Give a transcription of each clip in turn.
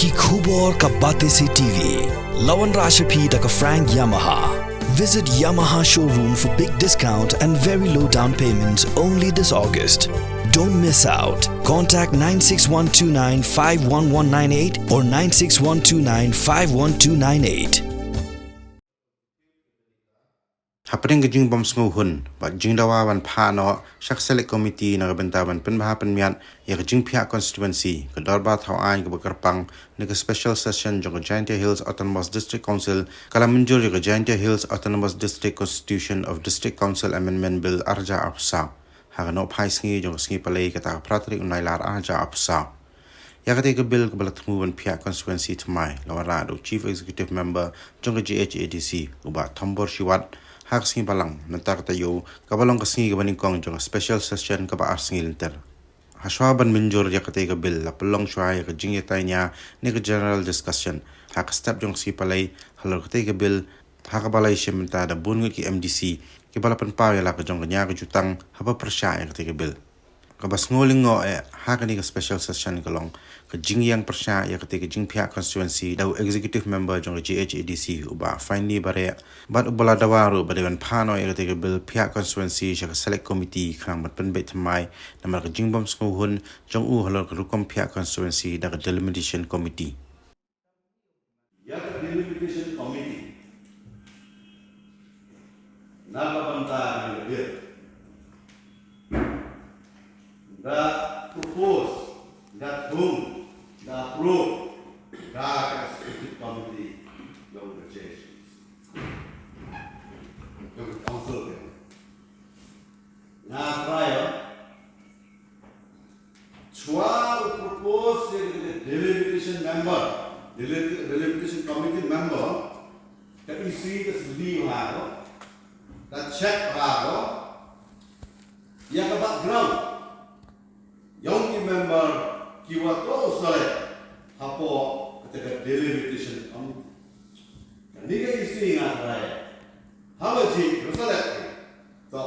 ki khubor ka bate se TV. Lawan Rashapi da ka Frank Yamaha. Visit Yamaha showroom for big discount and very low down payments only this August. Don't miss out. Contact 96129 51198 or 96129 51298. Hapring ke jing bom hun, ba jing dawa wan Phah no shak select committee na benta wan pen bah pen miat ya jing Phiah constituency ke dorba thau ai ke bakarpang ne ke special session jong Jhadc Hills Autonomous District Council kala Mynjur ke Jhadc Hills Autonomous District Constitution of District Council Amendment Bill arja apsa ha no phai sngi jong sngi palai ke ta pratri unai lar arja apsa ya ke bill ke balat mu wan Phiah constituency thmai lawara do chief executive member jong Jhadc uba thombor shiwat hak singi balang mentak tayo kabalong kasingi gabaning kong jong special session kaba arsingi linter haswa ban Mynjur ya kate bill la pelong shwa ya jing yatay niya ni general discussion hak step jong si palay Halor kate bill hak balay siya menta da bungut ki MDC ki balapan pa ya la ka jong kanya ka jutang haba persya ya kate bill kabas ngoling ngo hak ni special session kalong ka jing yang persya ya kate jing Phiah constituency daw executive member jong Jhadc uba finally bare bat ubala dawaru badewan Phah no ya kate bill Phiah constituency siya select committee khang mat pen bet mai namar ka jing bom hun jong Halor ka rukom Phiah constituency da delimitation committee ya delimitation committee nagabanta bill that propose, that whom, that approve, that executive committee, yung rejections. Yung council din. Na prior, chua propose the delimitation member, delimitation committee member, that you see this leave that check yang ke background. Young member kiwa to select hapo ketika delimitation committee. Ni ka isi nga try. Hawa ji select. So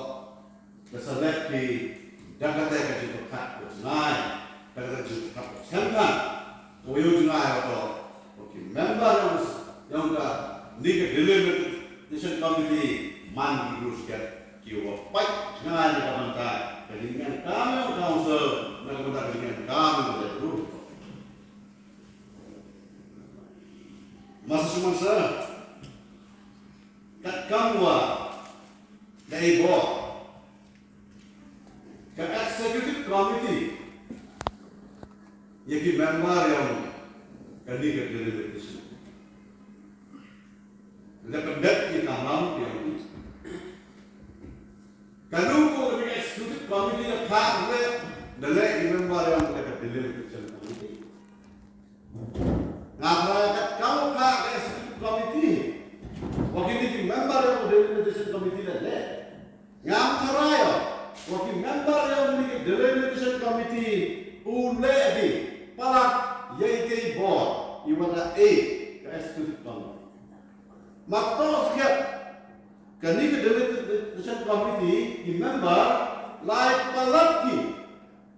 the select ki dakate ka ji to kat ko nai. Dakate ji kat ko sankan. To yo nai to. Okay, member yang ka ni ka delimitation committee man di rusket kiwa pai ngai ka bangka. Dengan kami council melakukan dengan kami berlaku. Masa cuma kat kamu dari board, kat executive committee, yang member yang kadi delimitation. Lepas itu kita malam yang kalau kau dengan executive committee na Phah dalay member yang kita delimitation committee. Ngapa kamu Phah ke executive committee? Wakil ni member yang delimitation committee dalay. Ngam tharayo wakil member yang ni delimitation committee ule di parak yaitu board iwana A ke executive committee. Makto siap kani ke delimitation committee di member like palaki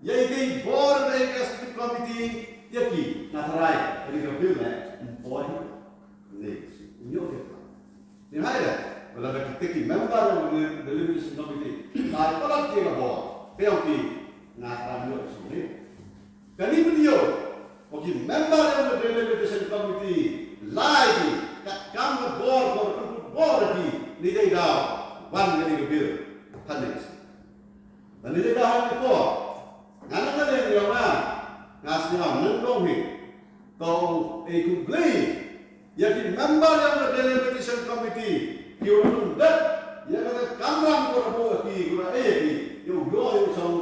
yaitu board dari executive committee yaki natrai dari bill boy ni nyoke ni ada wala kita ki member dari delimitation committee like palaki la board peoki natrai yo sini kani video okey member dari delimitation committee like kamu board di ni day dah one dari bill hadis dan ni dah hari ko ngana ka le yo na ngasnya nendong ni to kumplay ya ki member yang delimitation committee you know that ya ka kamram ko po ki gura ki yo go yo song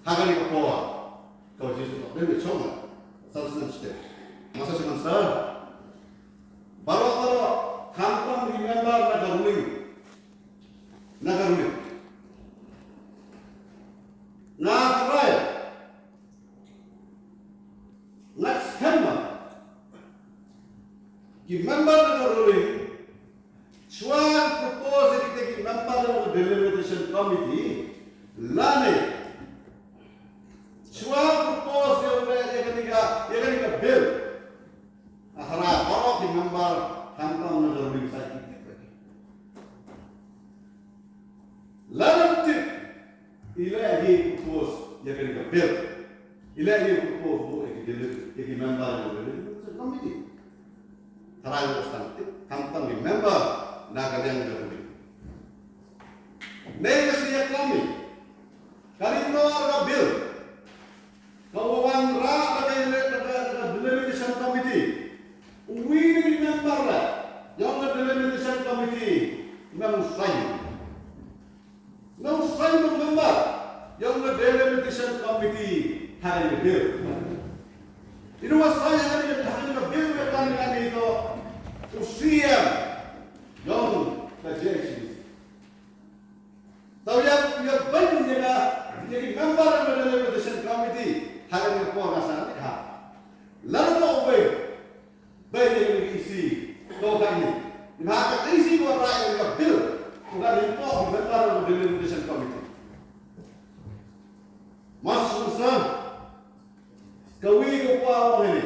hagani ko to jisu to ne chong substance masa seman sir baro kamram remember nagaruling Nakray. Next Kemma. Member of the ruling, Chuan proposed that he member of the delimitation committee, Lani. Chuan proposed that he bill, bill. Ila you propose mo iki member ng deliberation committee. Tarayo stand kampang ni member na kanyang gawin. Nay siya kami. Kalito ang bill. Kawawan ra na deliberation committee. We remember that. Yung deliberation committee ng sign. Ng sign ng member. Yung deliberation committee hari bill. Ito was saya hari bill kan dito. Usiam yung suggestions. So you bring nila jadi member ng deliberation committee hari po nasa ha. Lalo mo obe. Bayi yung isi to kami. Maka isi ko ra yung bill. Kung ano po member ng deliberation committee. Mas susah kawi ko po ako ini.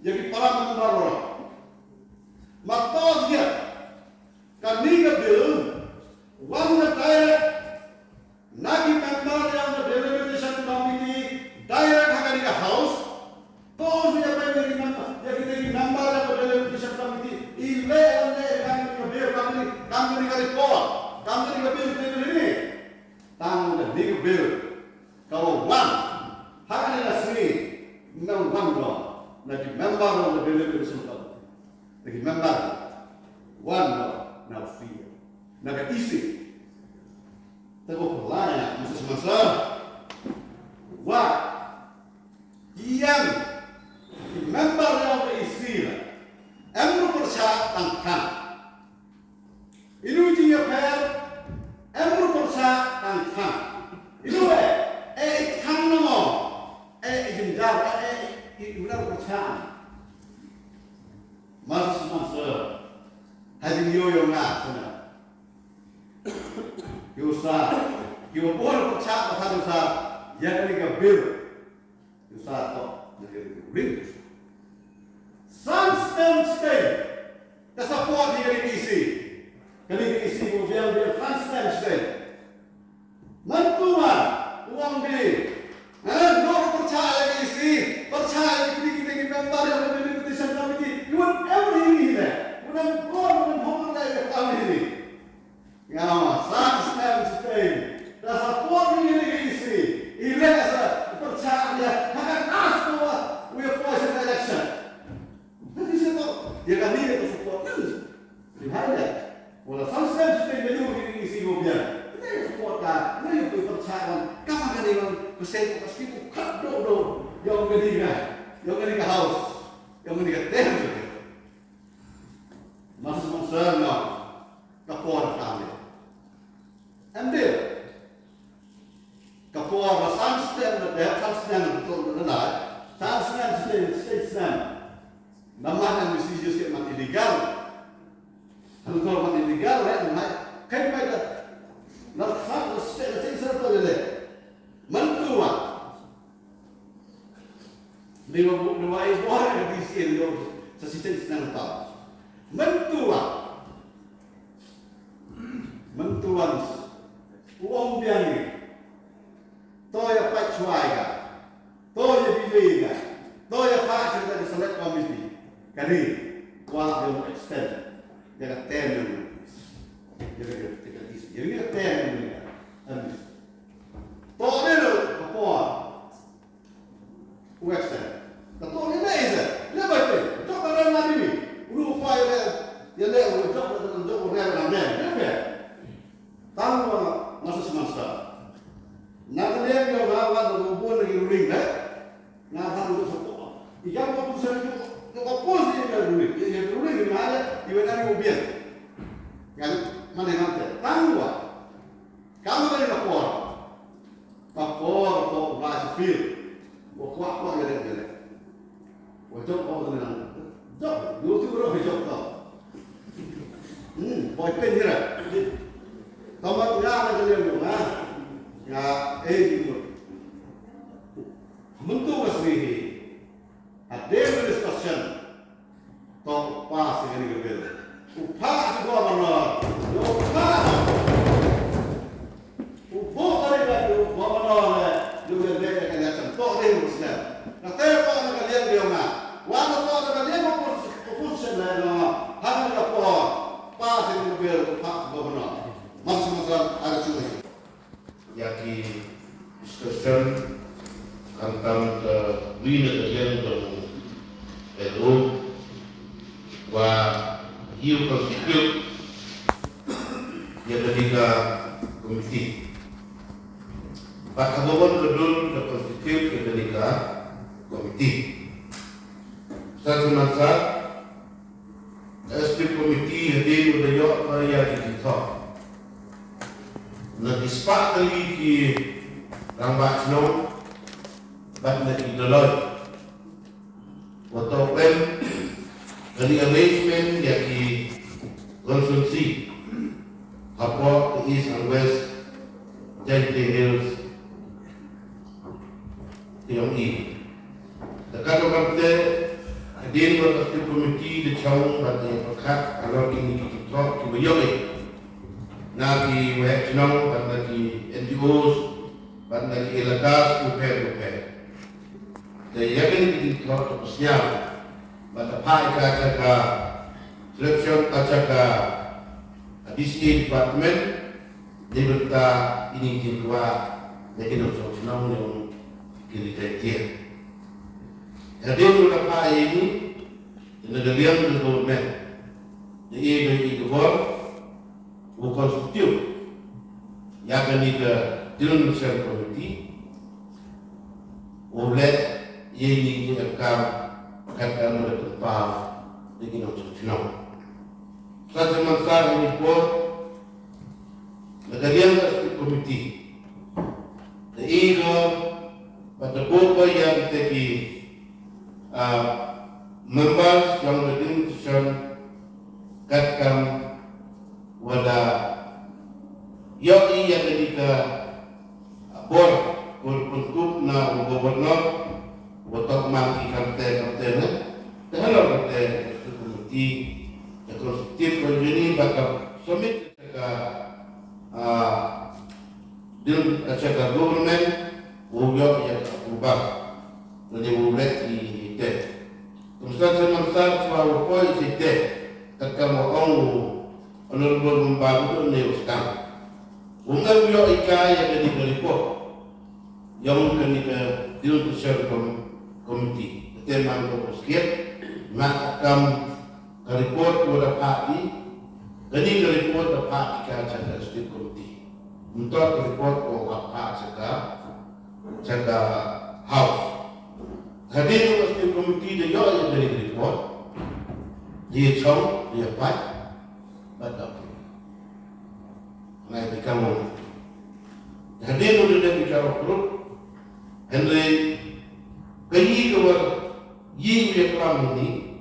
Jadi para member Matos dia kaniga bill one direct nagi member yang deliberation committee direct kaniga house tos dia pengen member jadi member yang deliberation committee ile kaniga bill kaniga report kaniga bill ini tang kaniga bill kalau one kaniga sini nang one lo nagi member yang deliberation committee remember, one now Phiah. Nag-isip. Tago ko lang, masa What? Iyan. Remember yang isip. Emro persa tangkang. Inu jiya per. Emro persa tangkang. Inu ikang namo. Jinjar. Iulang persa. Mas hadin yo nga sana. Yusa, yo por percaya pada sa yang ni bill. Yusa to, ring. Constituency. Kasapot ni isi. Kali isi mo biang Constituency. Mantuan uang ni. No percaya isi, percaya kita member yang deliberation committee. You want everything in there. You want God, you want like everything. Ngama, Constituency. Rasa puan ini isi. Ile asa percaya dia akan ask bahwa we are poison election. Nanti siapa? Dia kan dia tu support ni. Lihatlah. Wala Constituency Mynjur isi mobil. Dia support dah. Dia tu percaya. Kamu kan dia persen pasti kat do yang gediga house. Yang menikah tempat, masa kapor kami. Ambil kapor Constituency betul benar. Constituency state nama yang mesti justru mat illegal. Kalau mat illegal, kan pada nak state serta le. Mentua. Dua orang yang diisi itu sesisten senang tahu. Mentuan, uang biang ni, toya pacuai ga, toya pilih ga, toya pacu dari select committee, kali kuat yang extend, jaga temen, jaga dis, jaga temen, toya itu apa? Extend. Betul ini aja. Dia baca. Betul orang lari ni. Ulu upaya dia leh ulu job orang ramai. Kenapa? Tahu masa semasa. Nak dia dia lawan hubungan lagi ruling dah. Nak tahu tu support. Ikan kau pusat tu opos dia ruling. Dia ruling di mana? Di mana mobil. Kan mana nanti? Tahu ah. Kamu dari lapor. Lapor tu bahasa field. Kuat dia. Wajib kau dengan job, dua tu orang job kau. Boy pen ni lah. Tamat yang ada dia tu, ya, itu. Mentu masih ada discussion. Tong pas dengan dia. Phah juga mana? Phah. Ubo kali kan, mana? Juga dia dia nga. Wala to ada dia mo position na no. Hang ka po. Pa sa ni bel pa governor. Mas ada sulit. Yaki discussion tentang bina kajian untuk LO wa hiu konstitusi yang ketiga komisi. Pak Kabupaten Kedul dan konstitusi yang ketiga komiti. Satu masa SP komiti hadir berdaya pada kita. Nak disepakati di Rambak Senong dan di Deloitte. Waktu pen dari arrangement yang di Constituency, Halor, East and West, Jhadc Hills, TME. Dekat orang kita hadir waktu komiti di Chong dan di Pekat kalau ini kita kibuyoi. Nagi wahai Senong dan nagi NGOs dan nagi elakas upaya. Jadi yakin kita terusnya. Pada Phah jaga selection jaga DC department di berita ini kedua jadi untuk Senong yang kiri dia. Jadi untuk Phah ini negara government jadi bagi gubernur konstitusi yang kini ke Constituency Committee oleh ini akan katakan oleh Phah dengan Senong. Satu masa ini pun negara komiti. Jadi pada beberapa yang tadi members yang berdiskusi katakan wala yoi yang ketika board untuk na gubernur untuk mangki kante Halor kante komiti konstitusi ini bakal submit ke din acara government uyo yang berubah jadi boleh di Constituency masa suara poin itu ketika mau honorable membantu neuskan. Ungal uyo ikai yang jadi report yang kini ke Constituency Committee. Teman bersekian makam report kepada parti, kini report kepada parti kerja State Committee. Untuk report kepada jaga house. Hadir State Committee dia yang dari report, dia cong, dia pat, betul. Naik kamu. Hadir dia bicara perut, Henry, kini keluar ye reklam ini,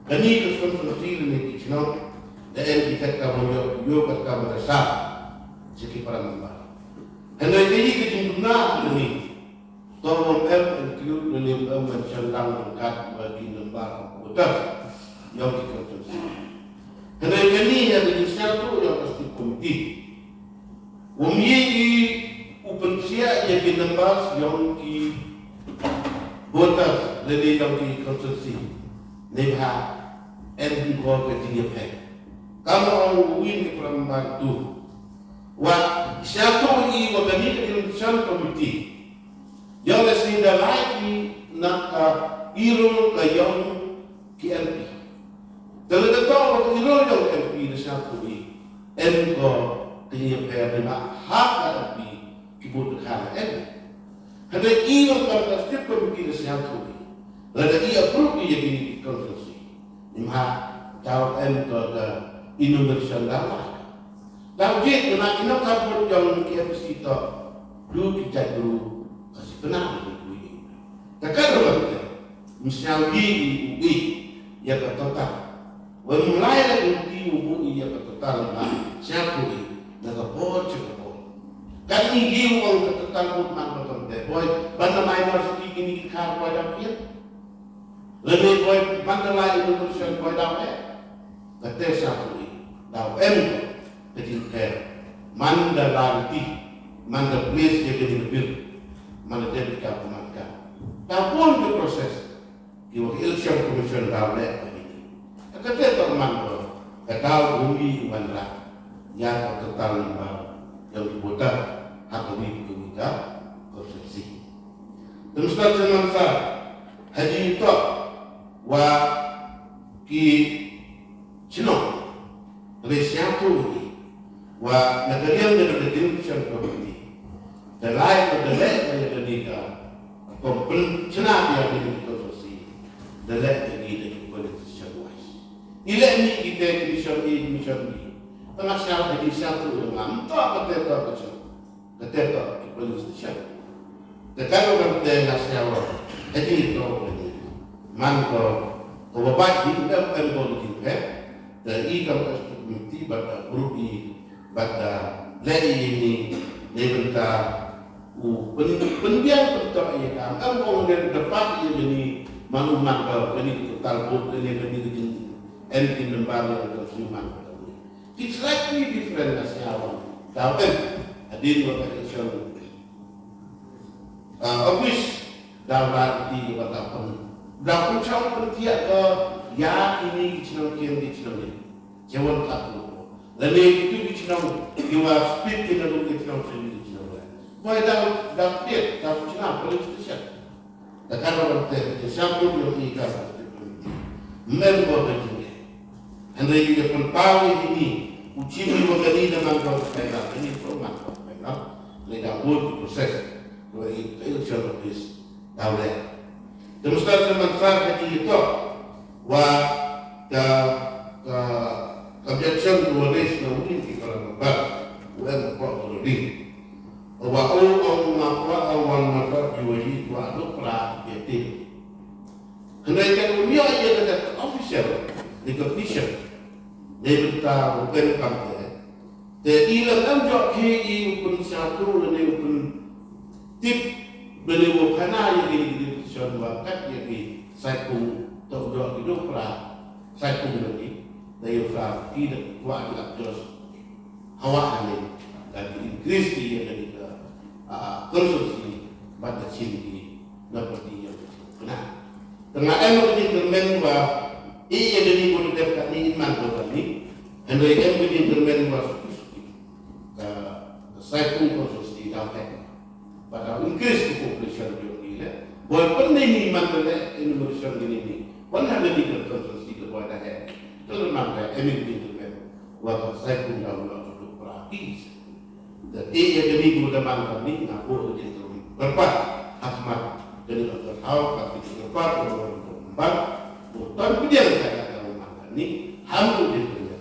kini Constituency ini Senong dan kita kamu yo kamu dasar sekitar para member. Henry kini kejumlah ini. Tolong include dalam mencelang angkat bagi lembar komputer yang dikonsumsi. Kerana ini yang jadi satu yang pasti komiti. Umumnya upensia yang di lembar yang di voters lebih yang dikonsumsi. Nebha and go ke dia pek. Kamu orang win ke perempuan Wah satu ini waktu ini dalam komiti. Yang sehingga lagi nak irul kayong KMP. Talaga tahu waktu irul yang KMP na satu ini, enko kaya pera na hak KMP kibut kana Hada irul kalau setiap komiti na satu ini, lada ia perlu dia ini konstitusi. Nimha tahu enko ke Indonesia lama. Tahu je nak kita kabut yang KMP kita dulu kita dulu. Kasih benar itu ini. Takkan orang kita misalnya ini yang kata mulai lagi ini yang kata siapa ini nak boleh cakap kan ini orang kata pun nak kata boy bandar main masuk ini kar boy dapat lebih boy bandar lain Indonesia boy dapat kata siapa ini dapat ketika mandar lanti mandar place jadi lebih mana dia dikabulkan. Tapi berproses kiwa election commission daw le ini kata to man ko kata bumi wanra ya total lima yang dibuat hak bumi kita konstitusi terus teman saya haji itu wa ki chino Malaysia tu wa negara yang berdiri committee the life of the land yang berdiri kompon cina dia berdiri konstitusi the land yang berdiri politician wise ila ni kita mission ni tengah siapa di satu yang mantap kata politician tekan orang dengan siapa jadi itu manko obat di dalam politik dan ikam committee pada grup pada lagi ini nebenta pendiam betul ya kan orang dari depan ini maklumat bahwa ini total pun ini anti lembaga konsumen it's slightly different as yang tahu adil location office dapat di batapan dapat cakap pentia ke ya ini dicinang jangan takut dan itu dicinang jiwa speed kita lu dicinang sendiri dicinang boleh dah dia dah cinang politician dan kalau kita siapa yang kita member begini anda juga perpawi ini uji mengenai dengan kau sepeda ini format kau sepeda mereka buat proses dua election office dahulu demonstrasi masyarakat itu wah objection dua race na mungkin kita lembar bukan kok berdiri wah orang awal mata jualan dua tu pra jadi kenaikan dunia aja kata official di competition dia berita bukan kampanye jadi dalam jok KI pun satu dan dia pun tip beliau kana yang ini sesuatu kat yang saya pun tahu jok hidup pra saya pun lagi dari Phah tidak kuat nak terus hawa ini dan increase dia dari konsumsi pada sini seperti yang benar. Tengah yang intermen bahwa ia jadi boleh dapat ni iman kami, hendaknya yang jadi intermen bahwa saya pun konsumsi dapat pada increase population dunia. Walaupun ini iman pada Indonesia ini, pun ada di konsumsi kepada dia. Kalau nampak emisi itu waktu saya pun dah untuk praktis. Dan ia jadi guna bangsa ni ngaku jadi berapa asmat jadi dokter tahu tapi berapa orang empat bukan dia saya kata bangsa ni hampir dia.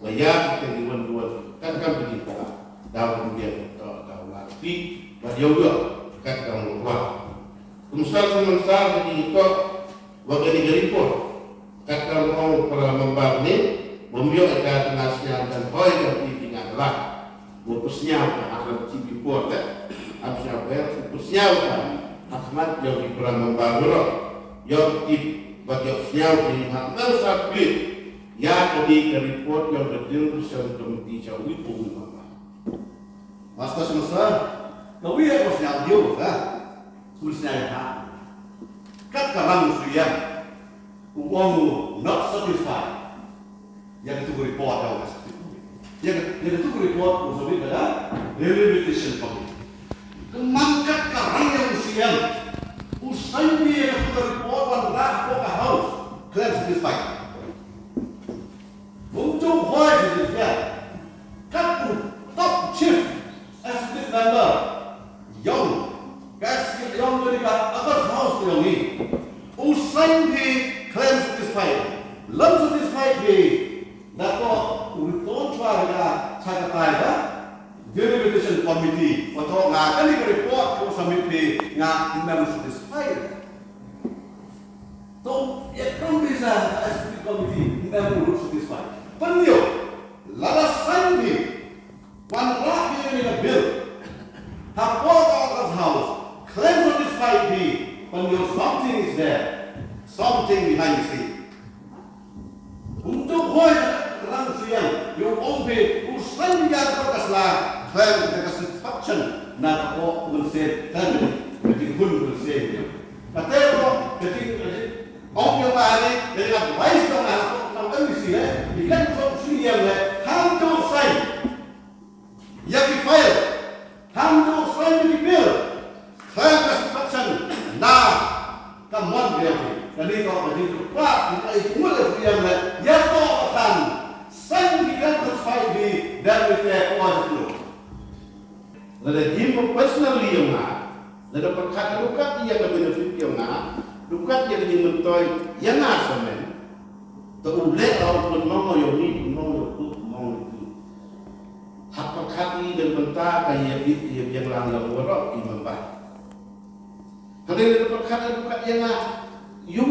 Wajah kita diwan-wan kan begitu dalam dia tahu lagi wajah juga kan dalam luar. Kemudian sementara jadi itu wajah report kata orang para membar ni membiak kata nasional dan boy yang ditinggal lah berpusnya akan cibi buat absnya berpusnya Ahmad yang di para membar yang di bagi siau di hamil sabit ya tadi report yang berdiri bersama komiti cawi pun Master semester kau ia bosnya dia lah tulisnya ya kat kalang suya uang not satisfied yang itu report tahu mas yang itu report usaha pada delimitation committee kemangkat karang yang siang usai dia yang report wandah ke house claim satisfied untuk why jadi ya kat top chief executive member yang dari atas house yang ini usai dia claim satisfied, lam satisfied di dato urut warga cakap delimitation committee atau ngakali report ke submit di ngak lam satisfied. So, ekam bisa executive committee lam urut satisfied. Penyo, lalas sandi, one lagi yang bill, hapok atas house, claim satisfied di penyo something is there. Something behind the scene. Untuk kau orang siang, yang ombe urusan yang terkaslah, klaim dengan satisfaction, nak kau bersih, kan? Jadi pun bersih. Kata kau, jadi Ông như bà đi, để làm mấy sao nào làm cái gì đấy, thì cách không suy nghiệm này, ham cho say, ya bị fail, ham cho say bị fail, saya construction, nah, come on dia, jadi kalau macam itu, pak, kita itu mulai suy nghiệm này, ya to akan, say di kan selesai di dari kuasa itu. Lalu dia personally yang nak, lalu perkara lukat dia ke benefit yang nak, lukat dia ke mentoy yang nak semen. Terulek orang pun mau yang ni, mau yang tu, mau itu. Hak perkara ini dan bentar kaya dia yang langgar warok di membah. Kalau lalu perkara lukat yang nak, you,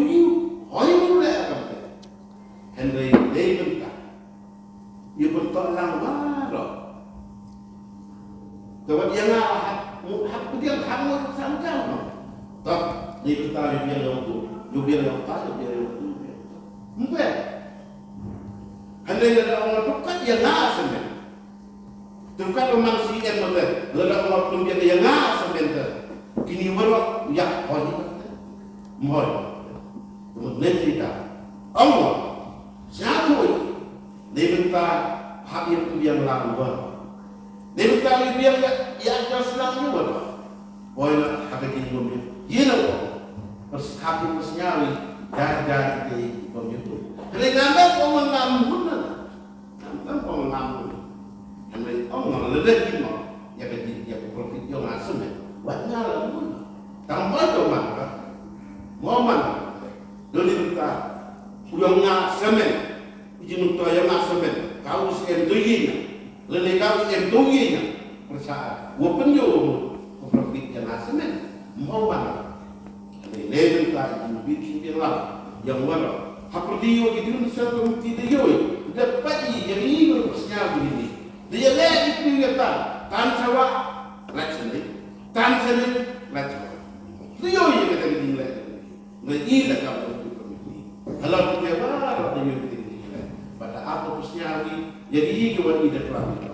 hoy mulai akan tu. Henry dia bentar, you bentar langgar. Kalau dia nak hak dia kamu sanjang. Tak, ni bentar dia yang tu, you biar yang tak, dia yang tu. Mungkin. Hendak ada orang tukat yang nak semen. Tukat orang sian mungkin. Ada orang pun dia yang nak semen tu. Kini berok ya hoji. Mohon. Nanti dah. Allah. Satu. Ni bentar hak yang langgar. Dia berkali biar ya ada selangnya apa? Boleh nak hak ini boleh. Ia nak persikap persenyawi dah di komputer. Kalau gambar orang namun, nampak orang namun. Kalau orang lebih lima, ya profit yang asam ni, buatnya lamun. Tambah tu mana? Mana? Dulu kita uangnya semen, ujung tu yang semen, kau semen tu ini. Lalu kau yang tunggunya percaya, walaupun yo profit yang asmen, mau mana? Lalu kita bikin dia lah, yang mana? Apa dia gitu satu tidak yo, dapat yang ini berpercaya begini. Dia lagi itu yang tan sawa, lacen lacen. Dia yang kita begini lagi. Lagi dah kau itu begini. Kalau dia baru dia begini. Pada apa percaya jadi kawan ini dapat apa?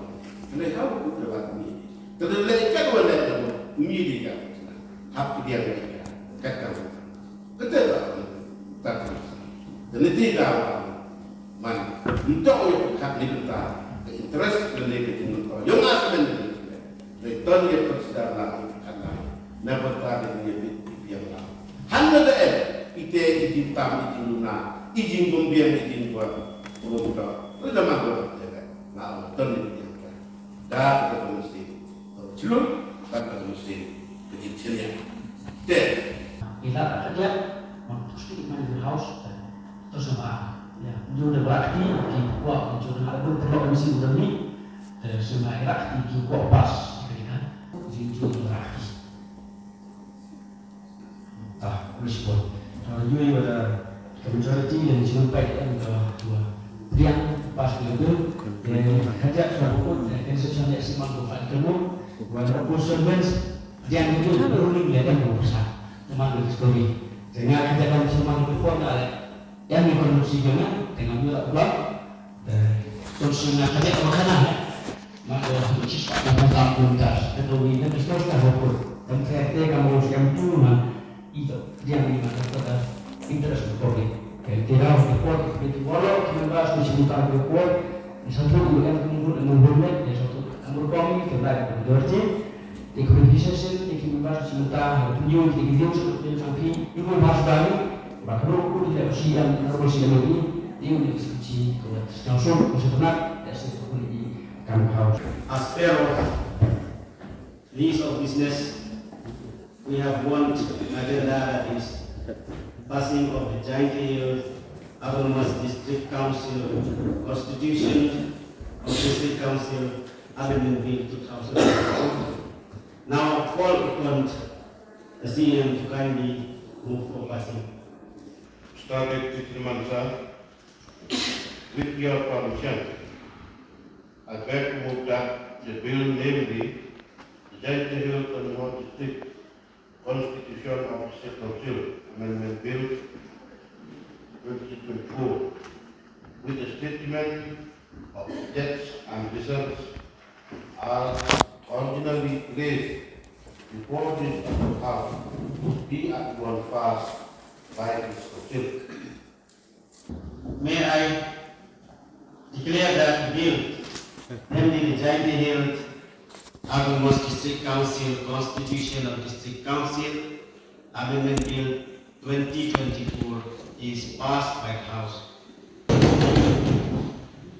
Kerana kau pun dapat ini. Terlebih kan wala dapat ini dia. Hak dia mereka. Kata. Betul tak? Dan tidak man. Untuk yang hak ni betul. Interest lebih ketinggian. Yang asal ini. Return yang persidangan kata. Nampaklah dia biar lah. Hanya dah ite izin tam izin luna, izin gombian izin buat. Untuk itu maklum. Nah, betul ini dia. Dah kita mesti celur, kita mesti kecilnya. Deh. Kita kerja, terus di Mynjur house, terus sama, ya, Mynjur berakti di kuat, Mynjur ada beberapa misi udah ni, sama Irak di kuat pas, kan? Mynjur berakti. Respon. Kalau juga ada majority yang sampai yang dua. Yang pas itu, kerja sebut institusi yang semang bukan kamu, bukan konstituency yang itu ruling dia kan besar, semang story. Sehingga kerja kamu semang itu pun ada yang dikonstruksi dengan juga blok, konstruksinya kerja makanan, maka siswa kamu tampung das, itu ini mesti sudah berpur. Dan kerja kamu sekarang cuma itu yang dimaksud interest berpur. Tidak harus dikuat, walau kita bahas di sini tak berkuat, satu bukan membuat, satu ambil kami kita berdoa, di communication, di kita bahas sementara, tunjuk di video seperti sampai itu bahas baru, bahkan aku tidak usian, usian lagi, dia diskusi langsung sebenarnya dari seperti kami harus. As per list of business, we have one agenda that is passing of the Jhadc Autonomous District Council Constitution of District Council Amendment Bill 2004. Now call upon the CM to kindly move for passing. Started Mansa, with your permission, I beg to move that the bill, namely the Jhadc Autonomous District Constitution of State Council Amendment Bill 2024, with a statement of debts and reserves as originally placed before this House be at one fast by Mr. Phil. May I declare that the bill, namely the Jhadc Hill Autonomous District Council Constitution of District Council Amendment Bill 2024 is passed by the House.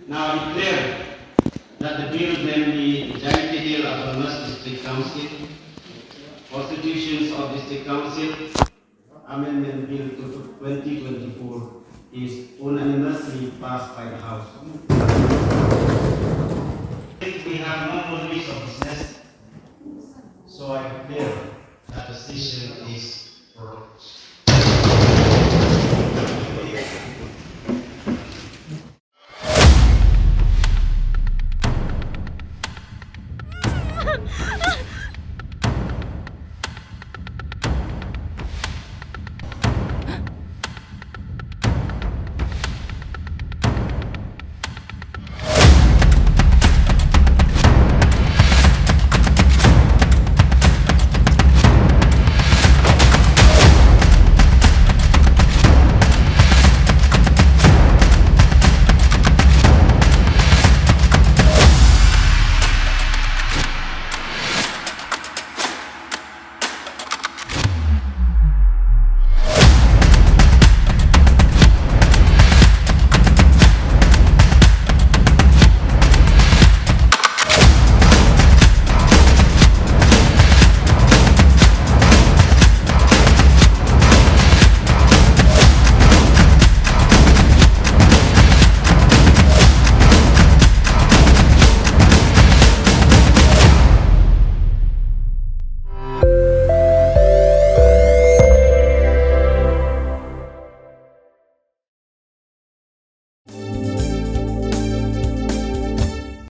Now I declare that the bill, namely the Jhadc Hill Autonomous District Council Constitutions of District Council Amendment Bill 2024